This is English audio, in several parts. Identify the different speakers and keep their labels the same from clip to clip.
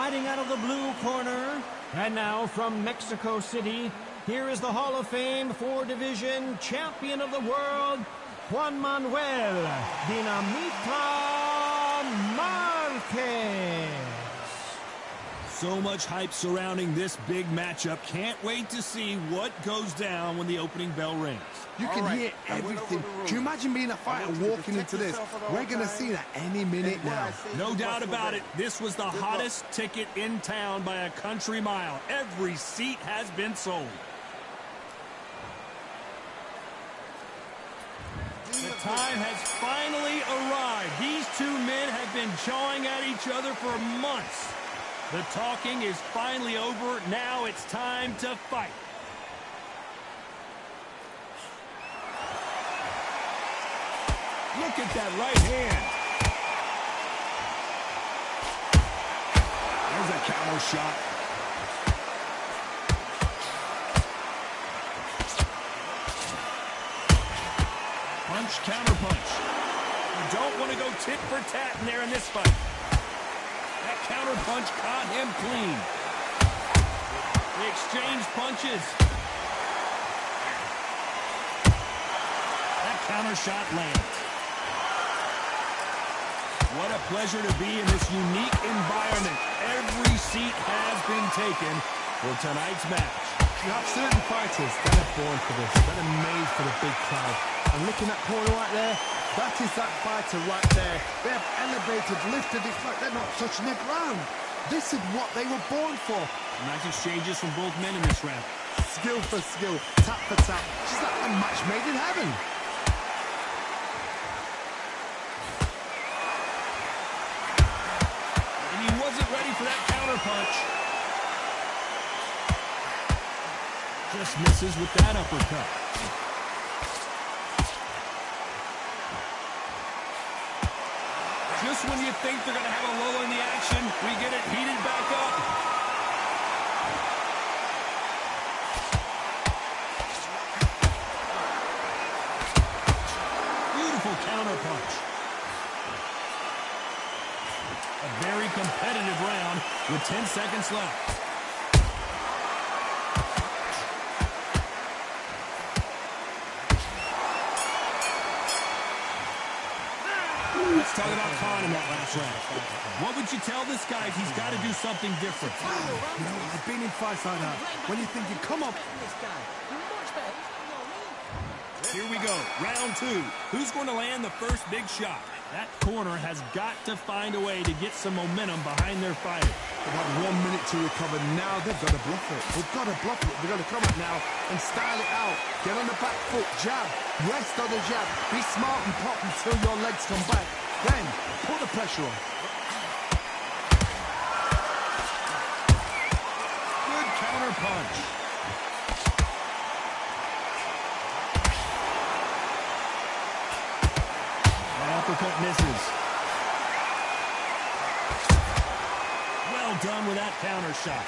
Speaker 1: hiding out of the blue corner. And now from Mexico City, here is the Hall of Fame 4-division champion of the world, Juan Manuel Dinamita Marquez.
Speaker 2: So much hype surrounding this big matchup. Can't wait to see what goes down when the opening bell rings.
Speaker 3: You can hear everything. Can you imagine being a fighter walking into this? We're going to see that any minute now.
Speaker 2: No doubt about it. This was the hottest ticket in town by a country mile. Every seat has been sold. The time has finally arrived. These two men have been jawing at each other for months. The talking is finally over. Now it's time to fight. Look at that right hand. There's a counter shot. Punch, counter punch. You don't want to go tit for tat in there in this fight. That counter punch caught him clean. They exchange punches. That counter shot lands. What a pleasure to be in this unique environment. Every seat has been taken for tonight's match.
Speaker 3: You have certain fighters that are born for this, that are made for the big crowd. And looking at that corner right there, that is that fighter right there. They have elevated, lifted, it's like they're not touching the ground. This is what they were born for.
Speaker 2: Nice exchanges from both men in this round.
Speaker 3: Skill for skill, tap for tap. Just like a match made in heaven.
Speaker 2: And he wasn't ready for that counter punch. Just misses with that uppercut. Just when you think they're going to have a lull in the action, we get it heated back up. Beautiful counter punch. A very competitive round with 10 seconds left. Let's talk about Khan in that last round. What would you tell this guy if he's got to do something different?
Speaker 3: You know, I've been in fights like that. When you're thinking, come on.
Speaker 2: Here we go, round two. Who's going to land the first big shot? That corner has got to find a way to get some momentum behind their fighter.
Speaker 3: They've had 1 minute to recover. Now they've got to bluff it. They've got to bluff it. They've got to come up now and style it out. Get on the back foot, jab, rest on the jab. Be smart and pop until your legs come back. Then put the pressure on.
Speaker 2: Good counter punch. Uppercut misses. Well done with that counter shot.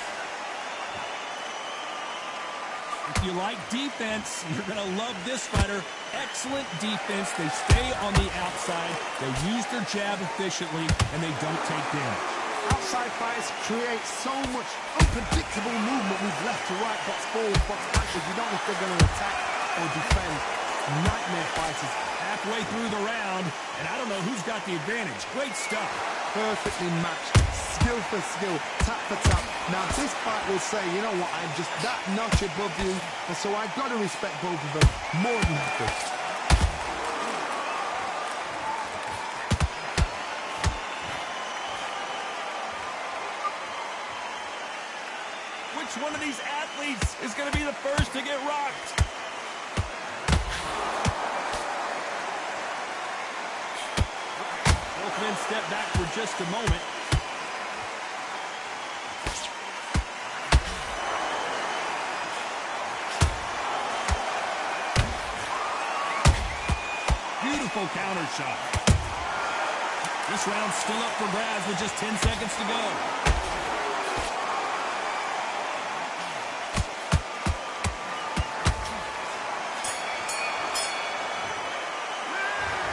Speaker 2: If you like defense, you're going to love this fighter. Excellent defense. They stay on the outside. They use their jab efficiently, and they don't take damage.
Speaker 3: Outside fighters create so much unpredictable movement with left to right, box forward, box backwards. You don't know if they're going to attack or defend. Nightmare fighters.
Speaker 2: Halfway through the round, and I don't know who's got the advantage. Great stuff.
Speaker 3: Perfectly matched. Skill for skill. Tap for tap. Now, this fight will say, you know what, I'm just that notch above you, and so I've got to respect both of them more than happy.
Speaker 2: Which one of these athletes is going to be the first to get rocked? Both men step back for just a moment. Beautiful counter shot. This round's still up for grabs with just 10 seconds to go.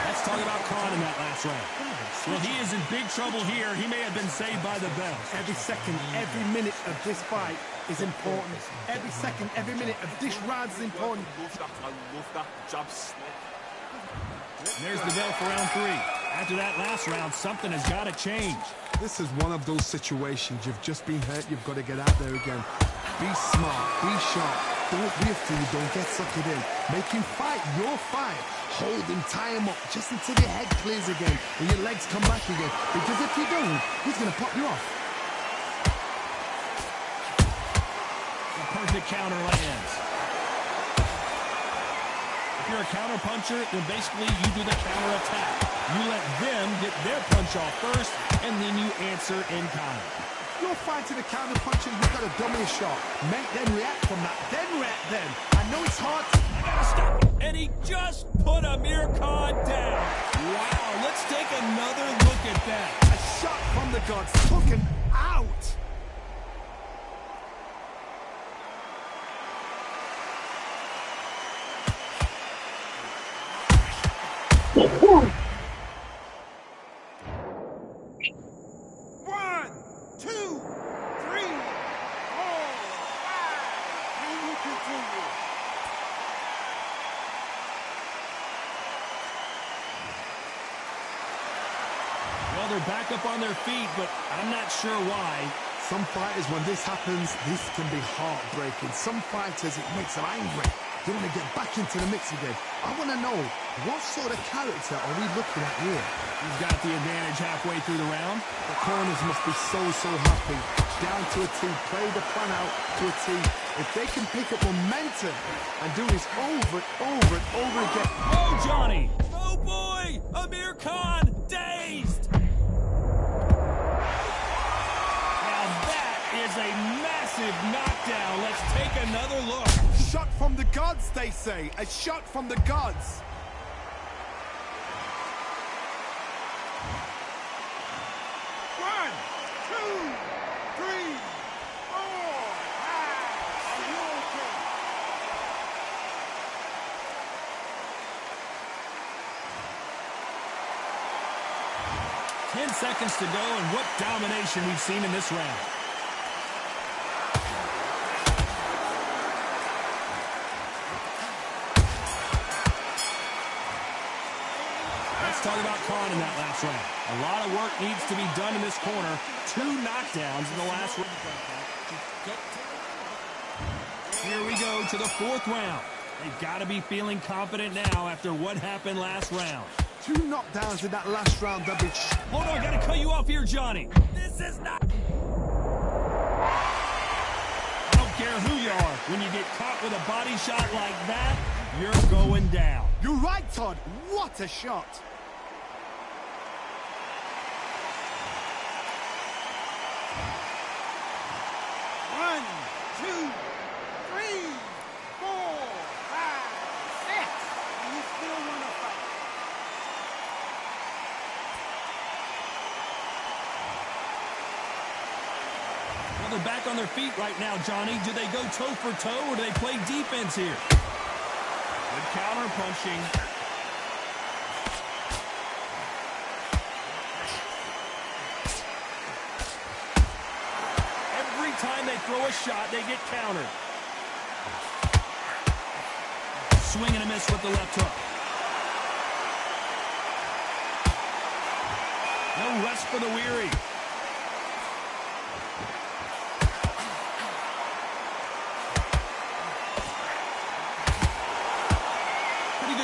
Speaker 2: Let's talk about Khan in that last round. Well, he is in big trouble here. He may have been saved by the bell.
Speaker 3: Every second, every minute of this fight is important. Every second, every minute of this round is important.
Speaker 2: And there's the bell for round 3. After that last round, something has got to change.
Speaker 3: This is one of those situations. You've just been hurt. You've got to get out there again. Be smart. Be sharp. Don't be a fool. Don't get sucked in. Make him fight your fight. Hold him, tie him up, just until your head clears again and your legs come back again. Because if you don't, he's going to pop you off.
Speaker 2: A perfect counter lands. If you're a counter puncher, then basically you do the counter attack. You let them get their punch off first, and then you answer in kind.
Speaker 3: You're fighting a counter puncher, you've got a dummy shot. Make them react from that, then react then. I know it's hard.
Speaker 2: I gotta stop him. And he just put Amir Khan down. Wow, let's take another look at that.
Speaker 3: A shot from the gods, took him out.
Speaker 2: Well, they're back up on their feet, but I'm not sure why.
Speaker 3: Some fighters, when this happens, this can be heartbreaking. Some fighters, it makes them angry. They want to get back into the mix again. I want to know, what sort of character are we looking at here?
Speaker 2: He's got the advantage halfway through the round.
Speaker 3: The corners must be so happy. Down to a T, play the plan out to a T. If they can pick up momentum and do this over and over and over again.
Speaker 2: Oh, Johnny! Oh, boy! Amir Khan, dazed! Now that is a massive knockdown. Let's take another look.
Speaker 3: Shot from the gods, they say. A shot from the gods. One, two, three, four, five. Are you okay?
Speaker 2: 10 seconds to go, and what domination we've seen in this round. Let's talk about Khan in that last round. A lot of work needs to be done in this corner. 2 knockdowns in the last round. Here we go to the 4th round. They've got to be feeling confident now after what happened last round.
Speaker 3: 2 knockdowns in that last round, that bitch.
Speaker 2: Hold on, I gotta cut you off here, Johnny. This is not... I don't care who you are. When you get caught with a body shot like that, you're going down.
Speaker 3: You're right, Todd. What a shot. One, two, three, four, five, six. And you still want to fight.
Speaker 2: Well, they're back on their feet right now, Johnny. Do they go toe for toe, or do they play defense here? Good counter punching. Every time they throw a shot, they get countered. Swing and a miss with the left hook. No rest for the weary.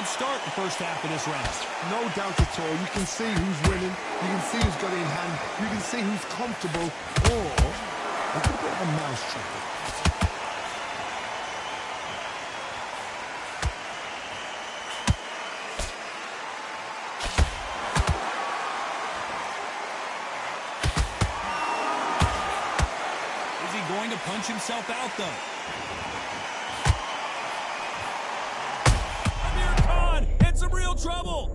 Speaker 2: Start the first half of this round.
Speaker 3: No doubt at all. You can see who's winning. You can see who's got it in hand. You can see who's comfortable. Or a little bit of a mousetrap.
Speaker 2: Is he going to punch himself out, though? Some real trouble.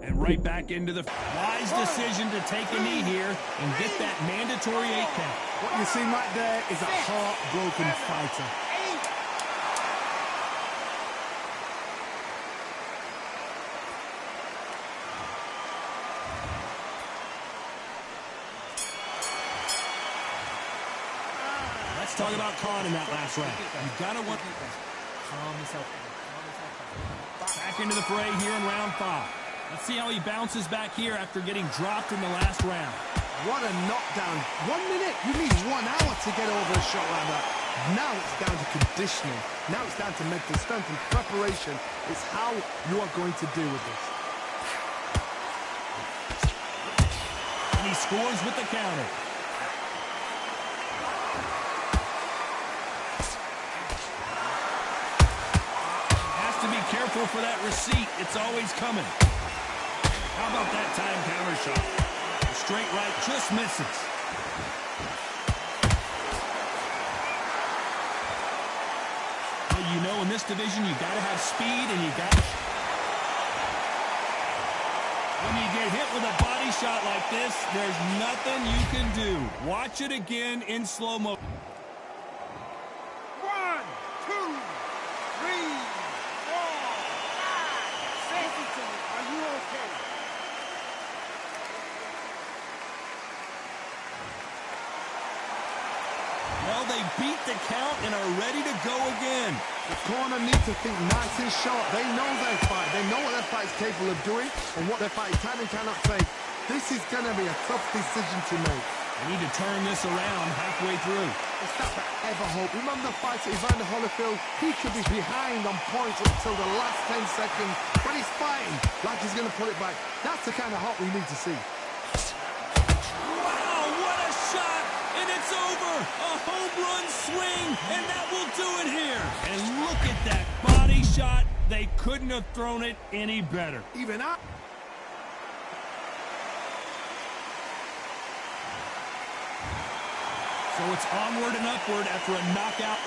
Speaker 2: And right back into the wise decision to take a knee here and get that mandatory 8 count.
Speaker 3: What you see right there is a heartbroken fighter.
Speaker 2: Let's talk about Khan in that last round. You got to want...
Speaker 4: Calm yourself down.
Speaker 2: Back into the fray here in round 5. Let's see how he bounces back here after getting dropped in the last round.
Speaker 3: What a knockdown. 1 minute. You need 1 hour to get over a shot like that. Now it's down to conditioning. Now it's down to mental strength and preparation. It's how you are going to deal with this.
Speaker 2: And he scores with the counter. Has to be careful for that receipt. It's always coming. How about that time counter shot? The straight right just misses. Well, you know, in this division, you got to have speed and you got... When you get hit with a body shot like this, there's nothing you can do. Watch it again in slow mo.
Speaker 3: 1, 2, 3, 4, 5. Say it to me. Are you okay?
Speaker 2: Well, they beat the count and are ready to go again.
Speaker 3: The corner needs to think nice and sharp. They know their fight. They know what their fight is capable of doing and what their fight can and cannot take. This is going to be a tough decision to make.
Speaker 2: They need to turn this around halfway through.
Speaker 3: It's not that ever hope. Remember the fight at Evander Holyfield? He could be behind on points until the last 10 seconds, but he's fighting like he's going to pull it back. That's the kind of hope we need to see.
Speaker 2: Wow, what a shot! And it's over! A home run swing, and that will do it here. And look at that body shot. They couldn't have thrown it any better.
Speaker 3: Even up.
Speaker 2: So it's onward and upward after a knockout.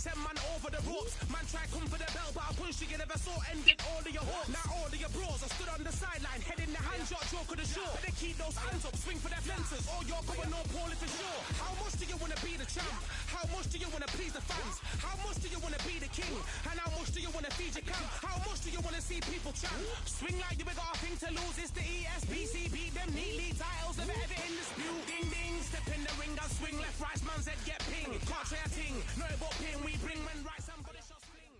Speaker 5: Send man over the ropes. Man try come for the belt, but I punch you never saw ended all of your hopes. Now all of your bros are stood on the sideline, head in the hand shot, joke of the show. They keep those hands up, swing for their fences, or you're going all poorly for sure. How much do you want to be the champ? How much do you want to please the fans? How much do you want to be the king? And how much do you want to feed your camp? How much do you want to see people champ? Swing like you got a thing to lose. It's the ESBC, beat them neatly. Titles never ever in dispute. Ding ding, step in the ring and swing left, right, man's head get ping. Can't try a ting, no about ping. We bring men right, somebody shall swing.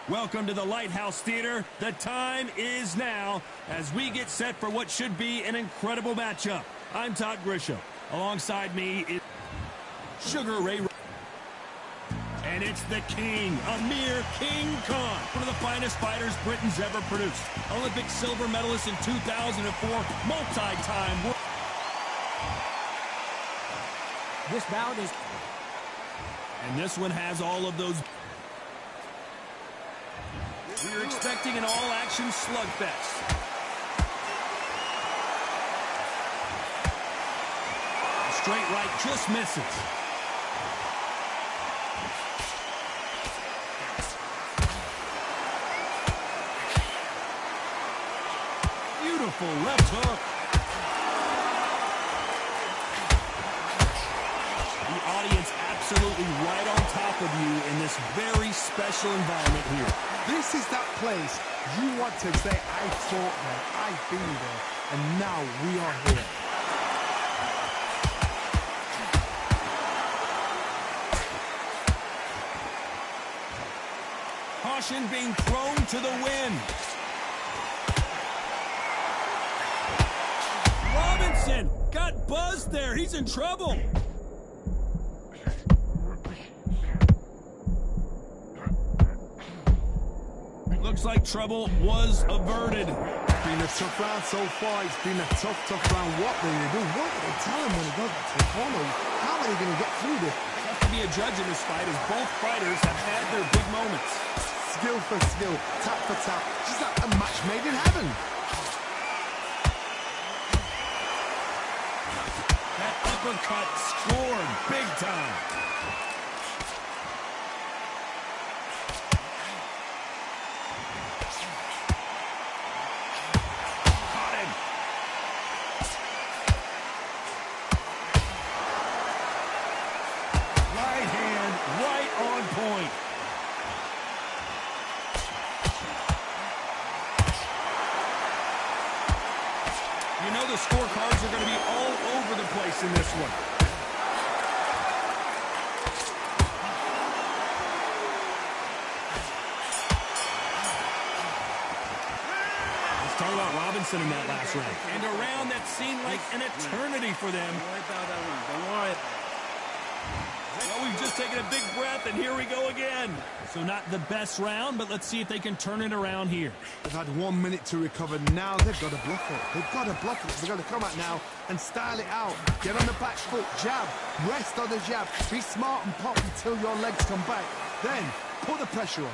Speaker 2: Welcome to the Lighthouse Theater. The time is now as we get set for what should be an incredible matchup. I'm Todd Grisham. Alongside me is Sugar Ray. And it's the King, Amir King Khan, one of the finest fighters Britain's ever produced. Olympic silver medalist in 2004, multi-time world.
Speaker 1: This bout is...
Speaker 2: And this one has all of those. We're expecting an all-action slugfest. A straight right just misses. Beautiful left hook. The audience absolutely right on top of you in this very special environment here.
Speaker 3: This is that place you want to say, I fought there, I've been there, and now we are here.
Speaker 2: Caution being thrown to the wind. Robinson got buzzed there. He's in trouble. like trouble was averted.
Speaker 3: Been a tough round so far. It's been a tough round. What will they do? What will they tell him when he goes back to the corner? How are they going to get through this?
Speaker 2: Tough to be a judge in this fight as both fighters have had their big moments.
Speaker 3: Skill for skill, tap for tap. She's like a match made in heaven.
Speaker 2: That uppercut scored big time. Caught him. Right hand, right on point. You know the scorecards are going to be all over the place in this one. Let's talk about Robinson in that last round. And a round that seemed like an eternity for them.
Speaker 4: Don't worry about that one. Don't worry about it.
Speaker 2: Well, we've just taken a big breath, and here we go again. So not the best round, but let's see if they can turn it around here.
Speaker 3: They've had 1 minute to recover. Now they've got to bluff it. They've got to bluff it. They've got to come out now and style it out. Get on the back foot, jab, rest on the jab. Be smart and pop until your legs come back. Then put the pressure on.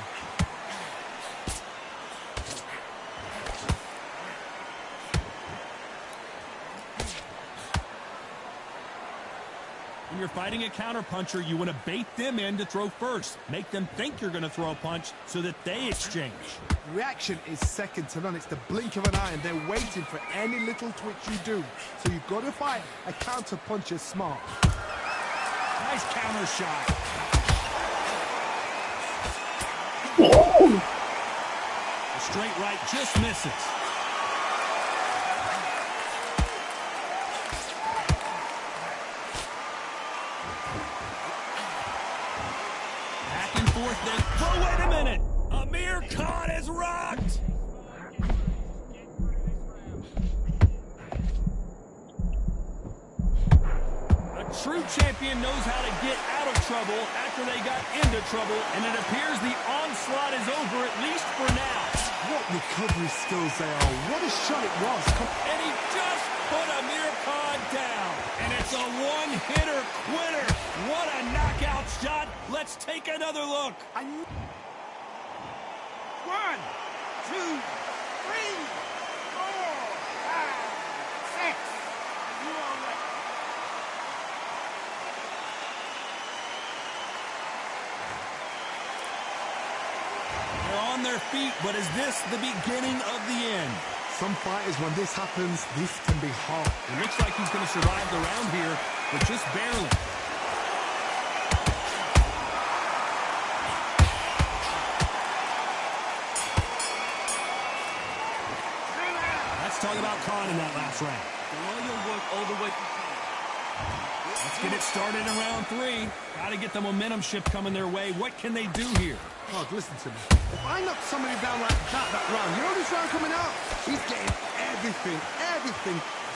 Speaker 2: When you're fighting a counterpuncher, you want to bait them in to throw first. Make them think you're going to throw a punch so that they exchange.
Speaker 3: Reaction is second to none. It's the blink of an eye, and they're waiting for any little twitch you do. So you've got to fight a counter puncher smart.
Speaker 2: Nice counter shot. The straight right just misses. Back and forth then. Oh, wait a minute. Amir Khan is rocked. A true champion knows how to get out of trouble after they got into trouble, and it appears the onslaught is over, at least for now.
Speaker 3: What recovery skills they are. What a shot it was.
Speaker 2: And he just put Amir Khan down. And it's a one-hitter quitter. What a knockout shot. Let's take another look.
Speaker 5: 1, 2, 3, 4, 5, 6. You all right?
Speaker 2: They're on their feet, but is this the beginning of the end?
Speaker 3: Some fighters, when this happens, this can be hard.
Speaker 2: It looks like he's going to survive the round here, but just barely. Let's talk about Khan in that last round.
Speaker 4: Do all your work all the way to
Speaker 2: Let's get it started in round 3. Got to get the momentum shift coming their way. What can they do here?
Speaker 3: God, listen to me. If I knock somebody down like that round, you know this round coming out? He's getting everything,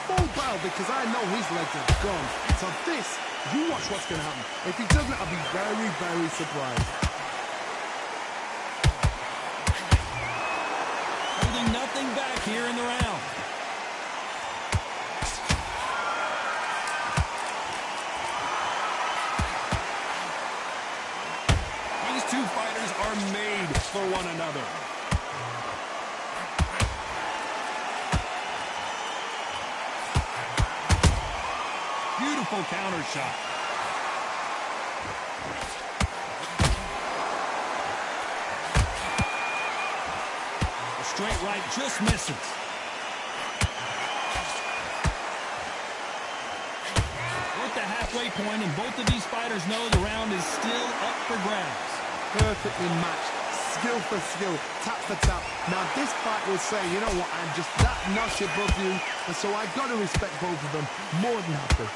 Speaker 3: full barrel, because I know his legs are gone. So this, you watch what's going to happen. If he doesn't, I'll be very, very surprised.
Speaker 2: Holding nothing back here in the round. These two fighters are made for one another. Beautiful counter shot. The straight right just misses. We're at the halfway point, and both of these fighters know the round is still up for grabs.
Speaker 3: Perfectly matched, skill for skill, tap for tap. Now this fight will say, you know what, I'm just that notch above you, and so I've got to respect both of them more than happy.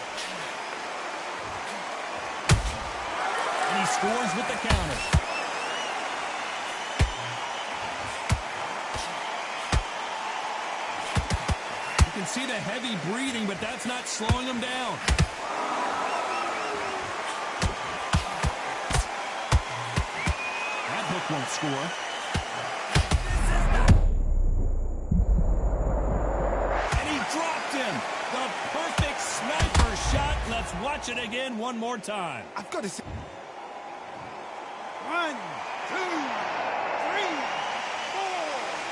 Speaker 2: And he scores with the counter. You can see the heavy breathing, but that's not slowing him down. That hook won't score. watch it again one more time.
Speaker 3: I've got to say...
Speaker 5: 1, 2, 3, 4,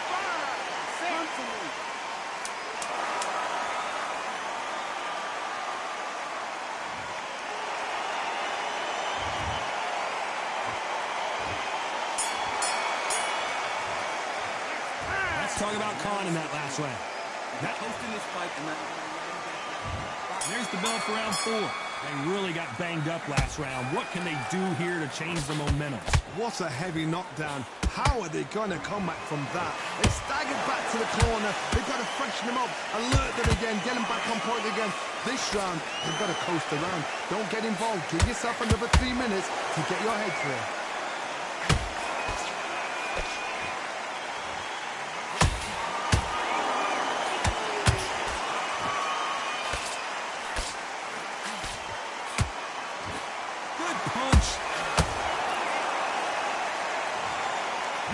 Speaker 5: 5, 6.
Speaker 2: Let's talk about Khan in that last round.
Speaker 4: Hosting this fight and
Speaker 2: There's the bell for round 4. They really got banged up last round. What can they do here to change the momentum?
Speaker 3: What a heavy knockdown. How are they going to come back from that? They staggered back to the corner. They've got to freshen them up, alert them again, get them back on point again. This round, they've got to coast around. Don't get involved. Give yourself another 3 minutes to get your head clear.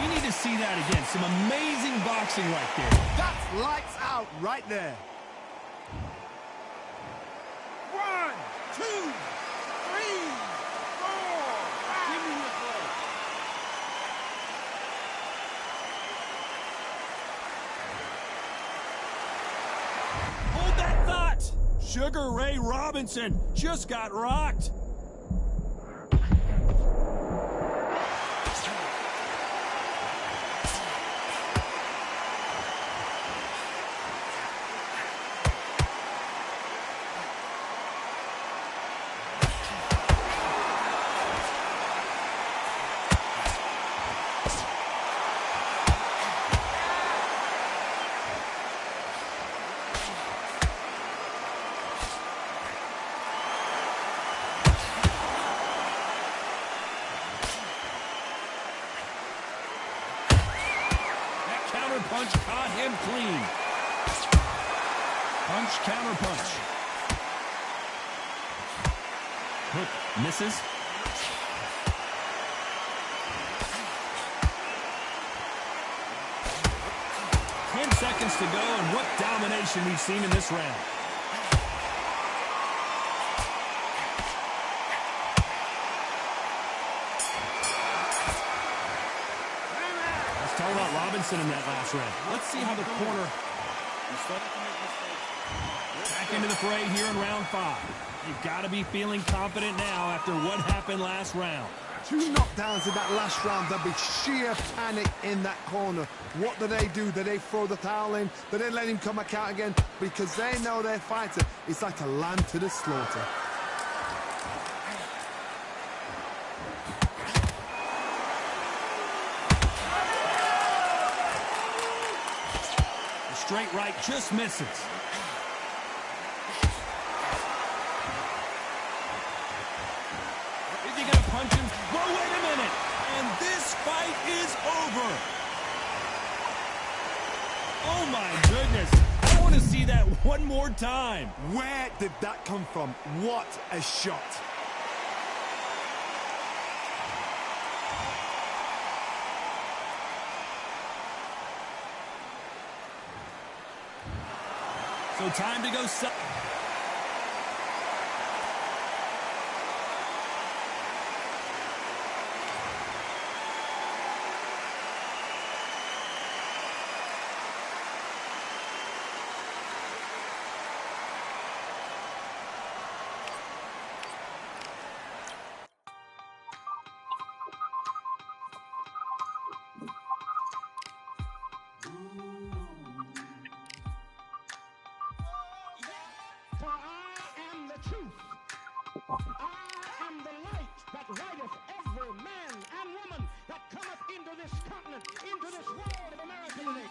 Speaker 2: You need to see that again. Some amazing boxing right there.
Speaker 3: That's lights out right there.
Speaker 5: 1, 2, 3, 4, 5. Give me your play.
Speaker 2: Hold that thought. Sugar Ray Robinson just got rocked. Punch caught him clean. Punch, counter punch. Hook misses. 10 seconds to go, and what domination we've seen in this round. Talk about Robinson in that last round. Let's see how the corner back into the fray here in round 5. You've got to be feeling confident now after what happened last round.
Speaker 3: 2 knockdowns in that last round. There'll be sheer panic in that corner. What do? Do they throw the towel in? Do they let him come back out again? Because they know their fighter is like a lamb to the slaughter.
Speaker 2: Straight right just misses. Is he going to punch him? Well, wait a minute. And this fight is over. Oh, my goodness. I want to see that one more time.
Speaker 3: Where did that come from? What a shot.
Speaker 2: So time to go.
Speaker 6: For I am the truth. I am the light that lighteth every man and woman that cometh into this continent, into this world of America today.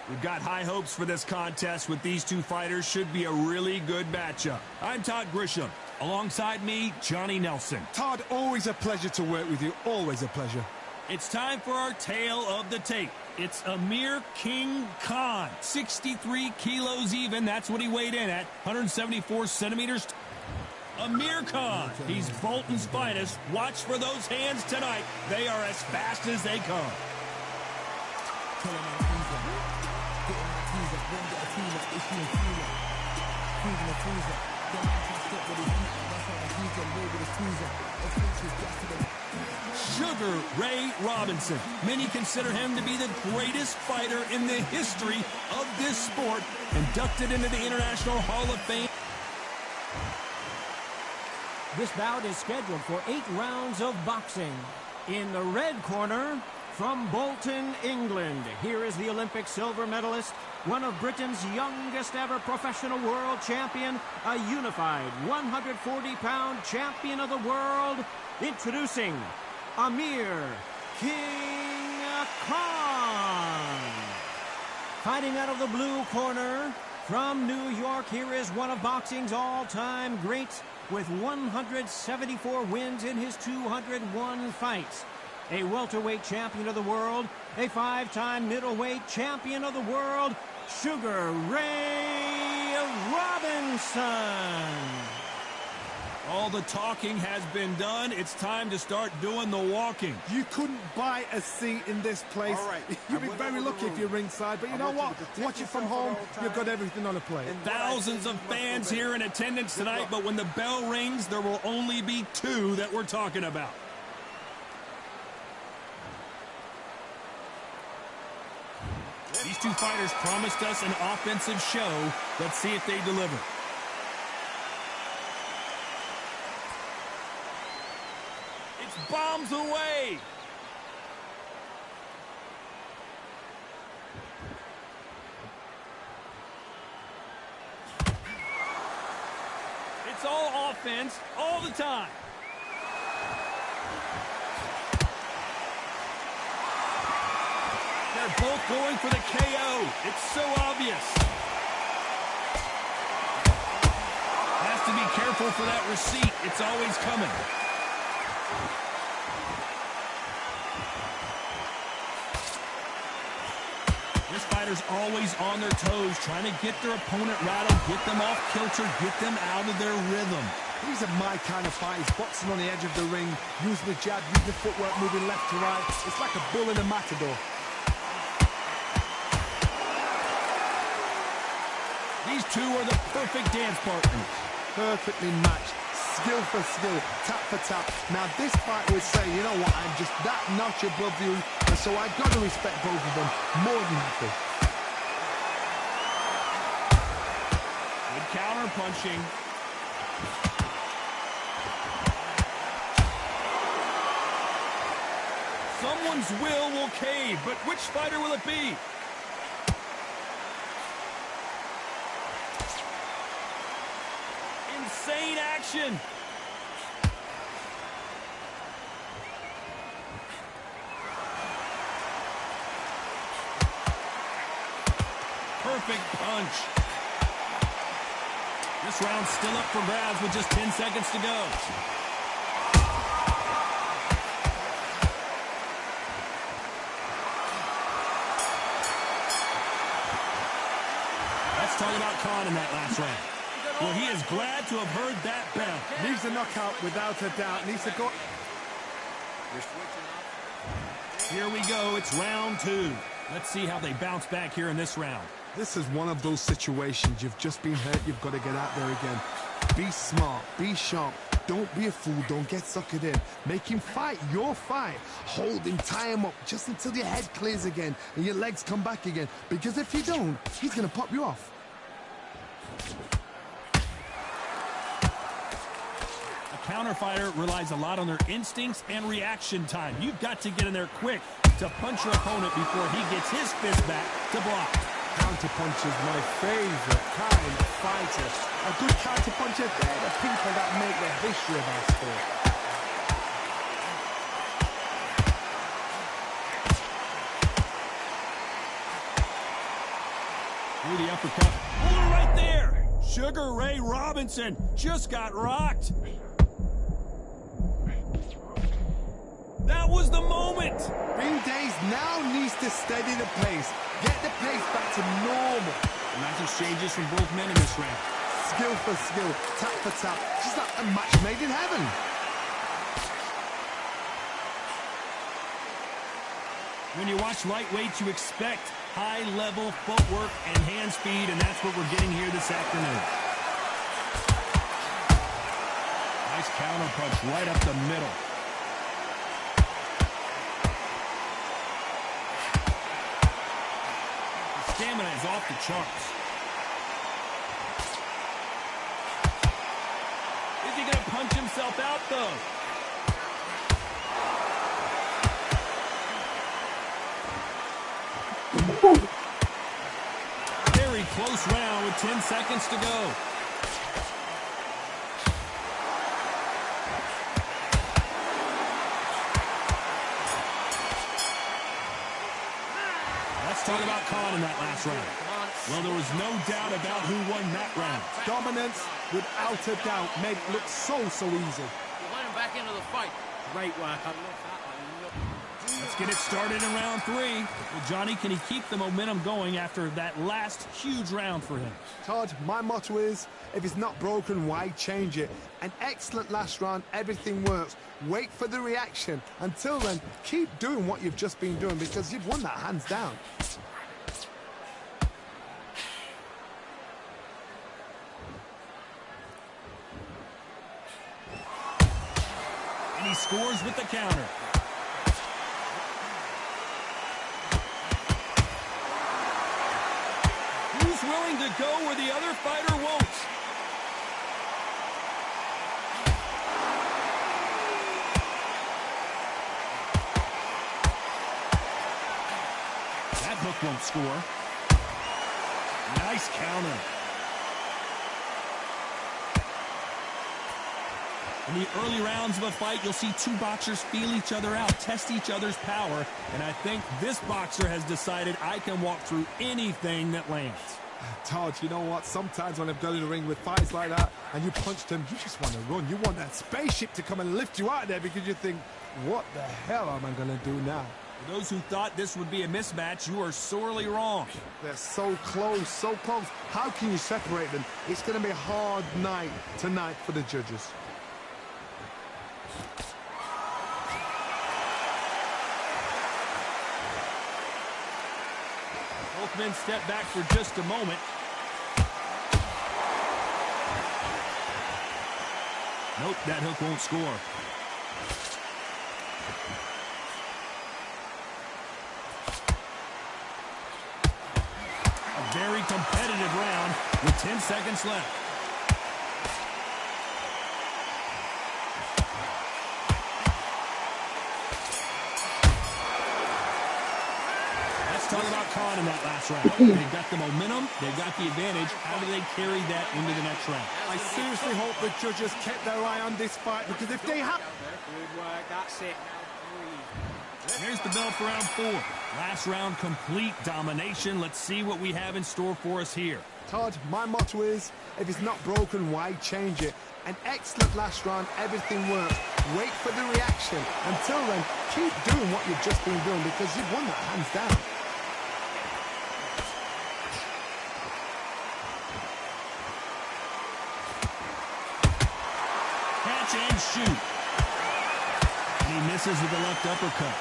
Speaker 2: We've got high hopes for this contest with these two fighters. Should be a really good matchup. I'm Todd Grisham. Alongside me, Johnny Nelson.
Speaker 3: Todd, always a pleasure to work with you. Always a pleasure.
Speaker 2: It's time for our tale of the tape. It's Amir King Khan, 63 kilos even. That's what he weighed in at, 174 centimeters. Amir Khan, he's Bolton's finest. Watch for those hands tonight. They are as fast as they come. Sugar Ray Robinson. Many consider him to be the greatest fighter in the history of this sport. Inducted into the International Hall of Fame.
Speaker 1: This bout is scheduled for 8 rounds of boxing. In the red corner, from Bolton, England, here is the Olympic silver medalist, one of Britain's youngest ever professional world champion, a unified 140-pound champion of the world, introducing Amir King Khan. Fighting out of the blue corner, from New York, here is one of boxing's all-time greats with 174 wins in his 201 fights. A welterweight champion of the world, a 5-time middleweight champion of the world, Sugar Ray Robinson.
Speaker 2: All the talking has been done. It's time to start doing the walking.
Speaker 3: You couldn't buy a seat in this place.
Speaker 4: All right.
Speaker 3: You'd be very lucky if you're ringside, but you know what? Watch it from home, you've got everything on a plate.
Speaker 2: Thousands of fans here in attendance tonight, but when the bell rings, there will only be 2 that we're talking about. These two fighters promised us an offensive show. Let's see if they deliver. It's bombs away. It's all offense all the time. They're both going for the KO. It's so obvious. Has to be careful for that receipt. It's always coming. This fighter's always on their toes, trying to get their opponent rattled, get them off kilter, get them out of their rhythm.
Speaker 3: These are my kind of fights, boxing on the edge of the ring, using the jab, using the footwork, moving left to right. It's like a bull in a matador.
Speaker 2: These two are the perfect dance partners.
Speaker 3: Perfectly matched, skill for skill, tap for tap. Now this fight would say, you know what, I'm just that notch above you, and so I've got to respect both of them more than happy.
Speaker 2: Good counter punching. Someone's will cave, but which fighter will it be? Insane action. Perfect punch. This round's still up for grabs with just 10 seconds to go. Let's talk about Khan in that last round. Well, he is glad to have heard that bell.
Speaker 3: Needs a knockout without a doubt. Needs to go.
Speaker 2: Here we go. It's round 2. Let's see how they bounce back here in this round.
Speaker 3: This is one of those situations. You've just been hurt. You've got to get out there again. Be smart. Be sharp. Don't be a fool. Don't get suckered in. Make him fight your fight. Hold him. Tie him up just until your head clears again and your legs come back again. Because if you don't, he's going to pop you off.
Speaker 2: Counterfighter relies a lot on their instincts and reaction time. You've got to get in there quick to punch your opponent before he gets his fist back to block.
Speaker 3: Counterpunch is my favorite kind of fighter. A good counterpuncher, they're the people that make the history of our sport.
Speaker 2: uppercut. Hold it right there. Sugar Ray Robinson just got rocked. That was the moment.
Speaker 3: Green Days now needs to steady the pace. Get the pace back to normal.
Speaker 2: Nice exchanges from both men in this round.
Speaker 3: Skill for skill, tap for tap. Just like a match made in heaven.
Speaker 2: When you watch lightweights, you expect high-level footwork and hand speed, and that's what we're getting here this afternoon. Nice counter punch right up the middle. The stamina is off the charts. Is he going to punch himself out, though? Very close round with 10 seconds to go. Let's talk about Khan in that last round. Well, there was no doubt about who won that round.
Speaker 3: Dominance, without a doubt, made it look so easy.
Speaker 7: You want him back into the fight. Great work. I love that.
Speaker 2: Let's get it started in round 3. Well, Johnny, can he keep the momentum going after that last huge round for him?
Speaker 3: Todd, my motto is, if it's not broken, why change it? An excellent last round, everything works. Wait for the reaction. Until then, keep doing what you've just been doing because you've won that hands down.
Speaker 2: And he scores with the counter. Who's willing to go where the other fighter won't? That hook won't score. Nice counter. In the early rounds of a fight, you'll see two boxers feel each other out, test each other's power, and I think this boxer has decided I can walk through anything that lands.
Speaker 3: Todd, you know what? Sometimes when I've gone in the ring with fights like that and you punched him, you just want to run. You want that spaceship to come and lift you out there because you think, what the hell am I going to do now?
Speaker 2: For those who thought this would be a mismatch, you are sorely wrong.
Speaker 3: They're so close, so close. How can you separate them? It's going to be a hard night tonight for the judges.
Speaker 2: Both men step back for just a moment. Nope, that hook won't score. A very competitive round with 10 seconds left. Talk about Khan in that last round. They've got the momentum, they've got the advantage. How do they carry that into the next round?
Speaker 3: I seriously hope the judges kept their eye on this fight because if they have...
Speaker 7: Good work. That's it.
Speaker 2: Here's the bell for round 4. Last round, complete domination. Let's see what we have in store for us here.
Speaker 3: Todd, my motto is, if it's not broken, why change it? An excellent last round, everything works. Wait for the reaction. Until then, keep doing what you've just been doing because you've won that hands down.
Speaker 2: Catch and shoot. And he misses with the left uppercut.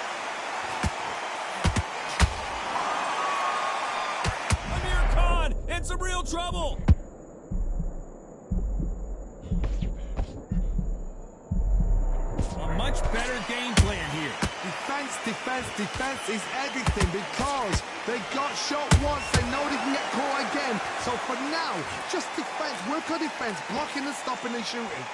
Speaker 2: Amir Khan in some real trouble. A much better game plan here.
Speaker 3: Defense, defense, defense is everything because they got shot once, they know they can get caught again. So for now, just defense, work on defense, blocking and stopping and shooting.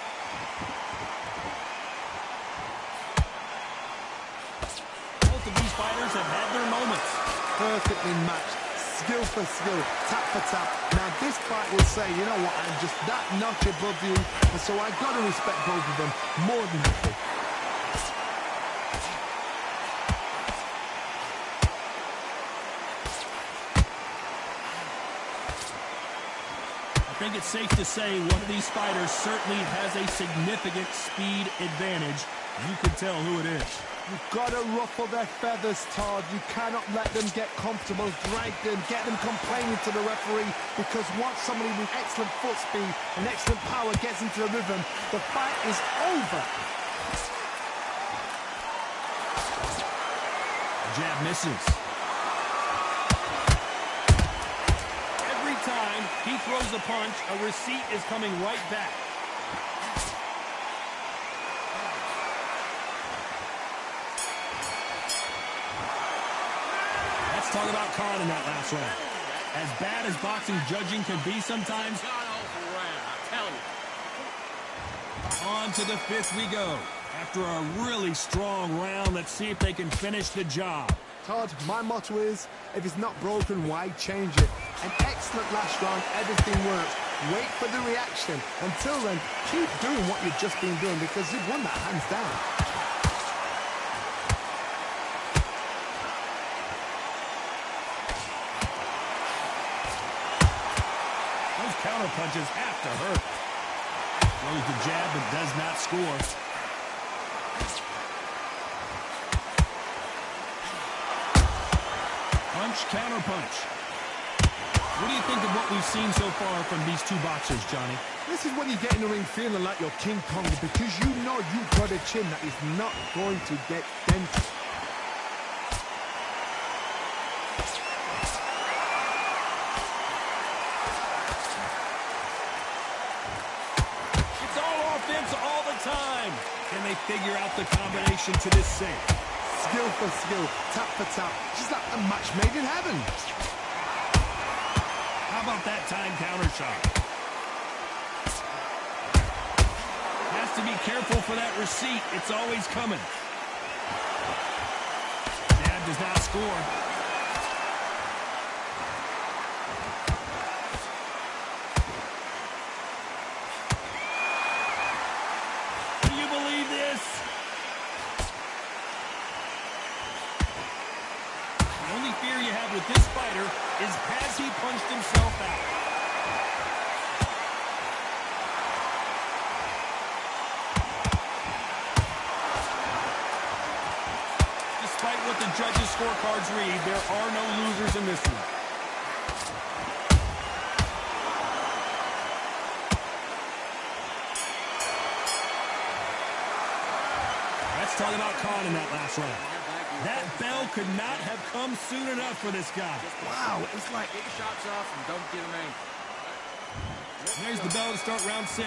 Speaker 2: Both of these fighters have had their moments.
Speaker 3: Perfectly matched, skill for skill, tap for tap. Now this fight will say, you know what, I'm just that notch above you, and so I got to respect both of them more than happy.
Speaker 2: it's safe to say one of these fighters certainly has a significant speed advantage. You can tell who it is.
Speaker 3: You've got to ruffle their feathers, Todd. You cannot let them get comfortable, drag them, get them complaining to the referee, because once somebody with excellent foot speed and excellent power gets into the rhythm, the fight is over.
Speaker 2: Jab misses. Every time he throws a punch, a receipt is coming right back. Talk about Khan in that last round. As bad as boxing judging can be sometimes. On to the fifth we go. After a really strong round, let's see if they can finish the job.
Speaker 3: Todd, my motto is, if it's not broken, why change it? An excellent last round, everything works. Wait for the reaction. Until then, keep doing what you've just been doing, because you've won that hands down.
Speaker 2: Counter punches have to hurt. Throws the jab but does not score. Punch, counter punch. What do you think of what we've seen so far from these two boxers, Johnny?
Speaker 3: This is when you get in the ring feeling like you're King Kong, because you know you've got a chin that is not going to get dented.
Speaker 2: Can they figure out the combination to this sink?
Speaker 3: Skill for skill, tap for tap, just like a match made in heaven.
Speaker 2: How about that time counter shot? Has to be careful for that receipt. It's always coming. Jab does not score. With this fighter is, has he punched himself out? Despite what the judges' scorecards read, there are no losers in this one. Let's talk about Khan in that last round. That bell could not have come soon enough for this guy.
Speaker 3: Wow, it's like...
Speaker 7: Get your shots off and don't give him any.
Speaker 2: There's the bell to start round 6.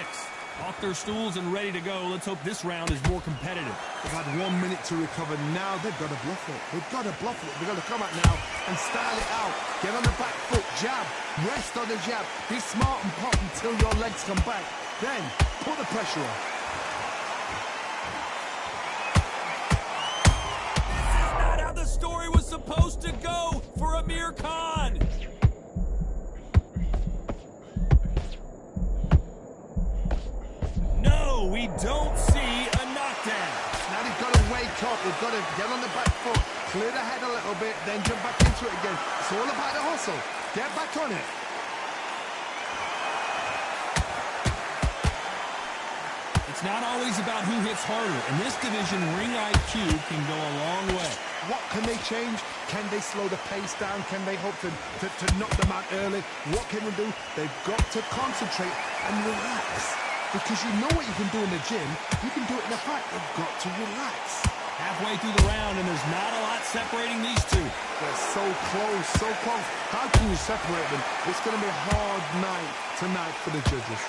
Speaker 2: Off their stools and ready to go. Let's hope this round is more competitive.
Speaker 3: They've had 1 minute to recover. Now they've got to bluff it. They've got to bluff it. They've got to come out now and style it out. Get on the back foot, jab, rest on the jab. Be smart and pop until your legs come back. Then, put the pressure on.
Speaker 2: Story was supposed to go for Amir Khan. No, we don't see a knockdown.
Speaker 3: Now they've got to wake up. They've got to get on the back foot, clear the head a little bit, then jump back into it again. It's all about the hustle. Get back on it.
Speaker 2: It's not always about who hits harder. In this division, ring IQ can go a long way.
Speaker 3: What can they change? Can they slow the pace down? Can they hope to knock them out early? What can they do? They've got to concentrate and relax. Because you know what you can do in the gym, you can do it in the fight. They've got to relax.
Speaker 2: Halfway through the round, and there's not a lot separating these two.
Speaker 3: They're so close, so close. How can you separate them? It's going to be a hard night tonight for the judges.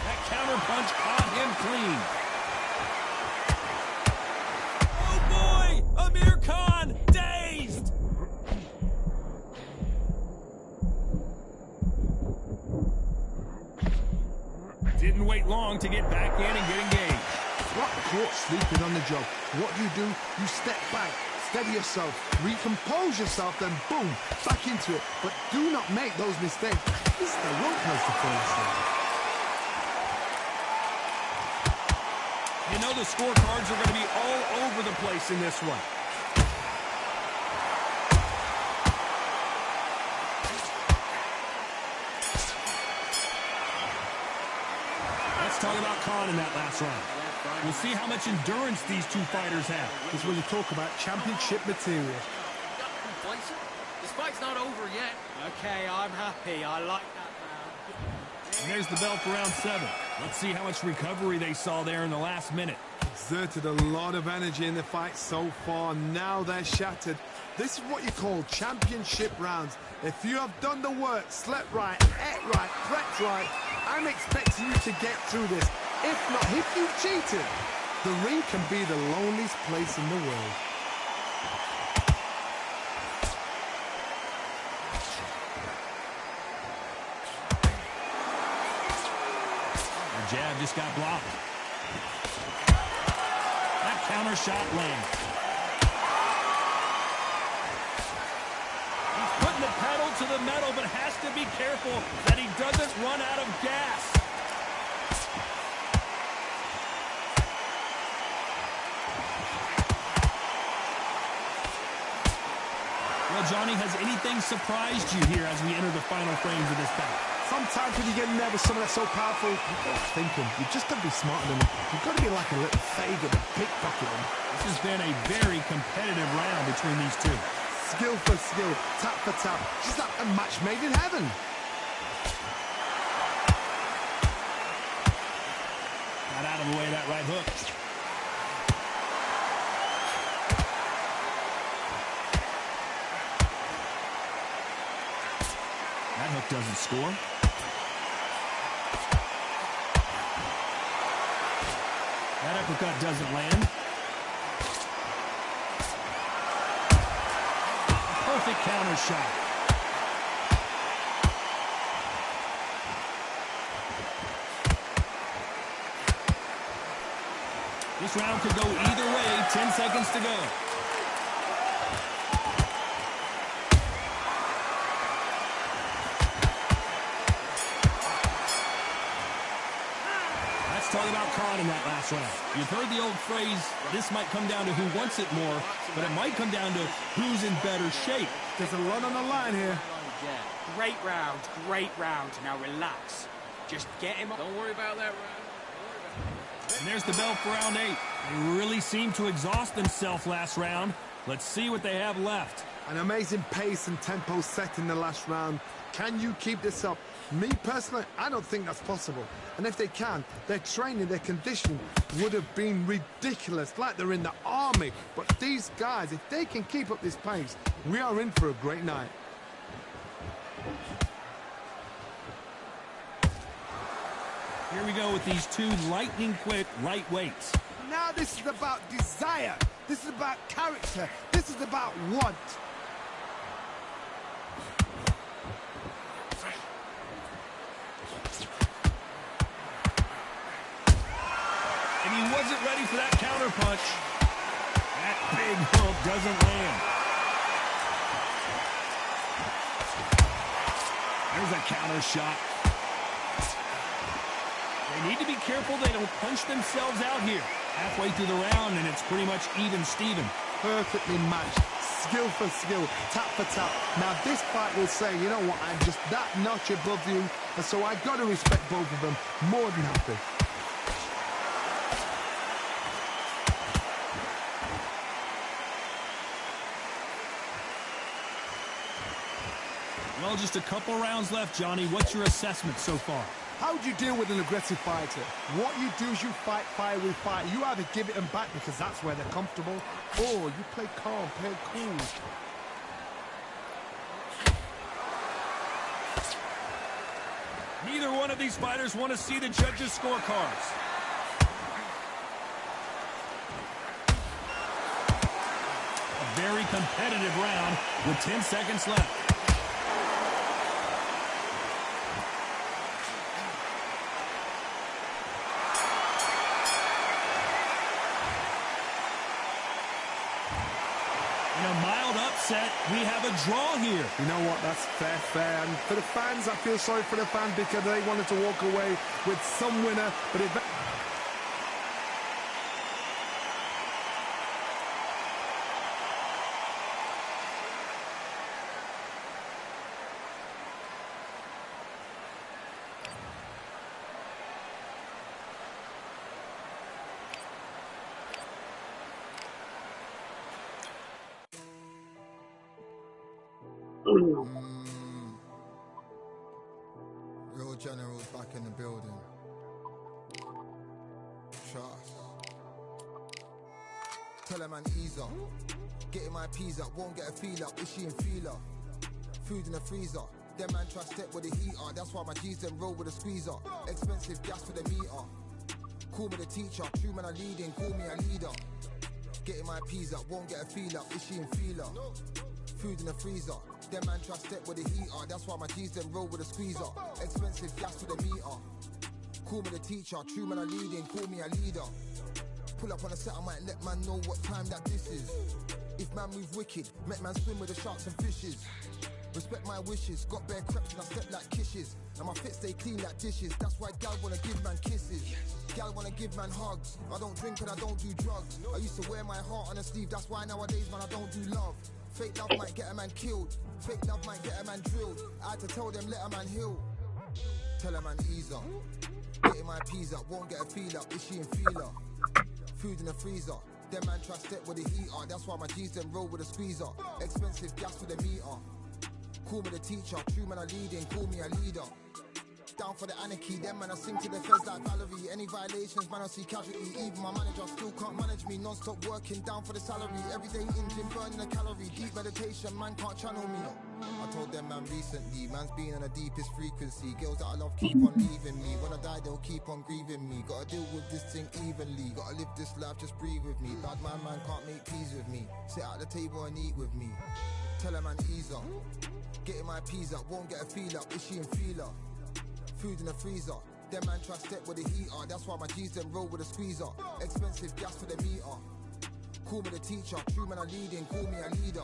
Speaker 2: That counter punch caught him clean. Oh boy! Amir Khan dazed! Didn't wait long to get back in and get engaged.
Speaker 3: What caught sleeping on the job? What do? You step back, steady yourself, recompose yourself, then boom, back into it. But do not make those mistakes. This is the wrong place to fall asleep.
Speaker 2: You know the scorecards are going to be all over the place in this one. talk about Khan in that last round. We'll see how much endurance these two fighters have.
Speaker 3: This is when you talk about championship material.
Speaker 7: This fight's not over yet.
Speaker 5: Okay, I'm happy. I like that round.
Speaker 2: And there's the bell for round 7. Let's see how much recovery they saw there in the last minute.
Speaker 3: Exerted a lot of energy in the fight so far. Now they're shattered. This is what you call championship rounds. If you have done the work, slept right, ate right, prepped right, I'm expecting you to get through this. If not, if you cheated, the ring can be the loneliest place in the world.
Speaker 2: The jab just got blocked. That counter shot lands. He's putting the pedal to the metal, but has to be careful that he doesn't run out of gas. Well, Johnny, has anything surprised you here as we enter the final frames of this bout?
Speaker 3: Sometimes when you get nervous, something that's so powerful, you've got to think them. You've just got to be smarter than them. You've got to be like a little faggot and pickpocket them.
Speaker 2: This has been a very competitive round between these two.
Speaker 3: Skill for skill, tap for tap. Just like a match made in heaven.
Speaker 2: Got out of the way of that right hook. That hook doesn't score. That uppercut doesn't land. Perfect counter shot. This round could go either way. 10 seconds to go. Talk about Khan in that last round. You've heard the old phrase, this might come down to who wants it more, but it might come down to who's in better shape.
Speaker 3: There's a lot on the line here.
Speaker 5: Great round, great round. Now relax. Just get him up.
Speaker 7: Don't worry about that round.
Speaker 2: And there's the bell for round 8. They really seemed to exhaust themselves last round. Let's see what they have left.
Speaker 3: An amazing pace and tempo set in the last round. Can you keep this up? Me personally, I don't think that's possible. And if they can, their training, their conditioning would have been ridiculous, like they're in the army. But these guys, if they can keep up this pace, we are in for a great night.
Speaker 2: Here we go with these two lightning-quick lightweights.
Speaker 3: Now this is about desire. This is about character. This is about want.
Speaker 2: And he wasn't ready for that counter punch. That big hook doesn't land. There's a counter shot. They need to be careful they don't punch themselves out here. Halfway through the round, and it's pretty much even-Steven.
Speaker 3: Perfectly matched. Skill for skill, tap for tap. Now this fight will say, you know what, I'm just that notch above you, and so I got to respect both of them. More than happy.
Speaker 2: Well, just a couple rounds left, Johnny. What's your assessment so far?
Speaker 3: How do you deal with an aggressive fighter? What you do is you fight fire with fire. You either give it them back because that's where they're comfortable, or you play calm, play cool.
Speaker 2: Neither one of these fighters want to see the judges' scorecards. A very competitive round with 10 seconds left. In a mild upset, we have a draw here.
Speaker 3: You know what, that's fair. And for the fans, I feel sorry for the fans because they wanted to walk away with some winner, but it...
Speaker 8: Real generals back in the building. Trust. Tell a man ease up. Getting my peas up, won't get a feel up. Is she in feeler? Food in the freezer. Them man try step with the heater. That's why my G's them roll with a squeezer. Expensive gas for the meter. Call me the teacher. True man I leading, call me a leader. Getting my peas up, won't get a feel up. Is she in feeler? Food in the freezer. Them man try step with the heater. That's why my G's them roll with a squeezer. Expensive gas for the meter. Call me the teacher. True man I leading, call me a leader. Pull up on a set, I might let man know what time that this is. If man move wicked, make man swim with the sharks and fishes. Respect my wishes, got bare creps and I step like kisses. And my fit stay clean like dishes, that's why gal wanna give man kisses. Gal wanna give man hugs, I don't drink and I don't do drugs. I used to wear my heart on a sleeve, that's why nowadays man I don't do love. Fake love might get a man killed, fake love might get a man drilled. I had to tell them let a man heal. Tell a man ease up, getting my peas up, won't get a feel up, is she in feeler? Food in the freezer, them man try step with the heater. That's why my G's them roll with a squeezer. Expensive gas for the meter. Call me the teacher, true man I leading, call me a leader. Down for the anarchy, them man I sing to the feds like Valerie. Any violations, man I see casualty. Even my manager still can't manage me. Non-stop working, down for the salary. Everyday in gym, burning a calorie. Deep meditation, man can't channel me. I told them man recently, man's been on the deepest frequency. Girls that I love keep on leaving me. When I die they'll keep on grieving me. Gotta deal with this thing evenly. Gotta live this life, just breathe with me. Bad man can't make peace with me. Sit at the table and eat with me. Tell a man ease up. Getting my peas up, won't get a feel up. Is she in feeler? Food in the freezer. Them man try step with the heater. That's why my G's them roll with a squeezer. Expensive gas for the meter. Call me the teacher. True man I leading, call me a leader.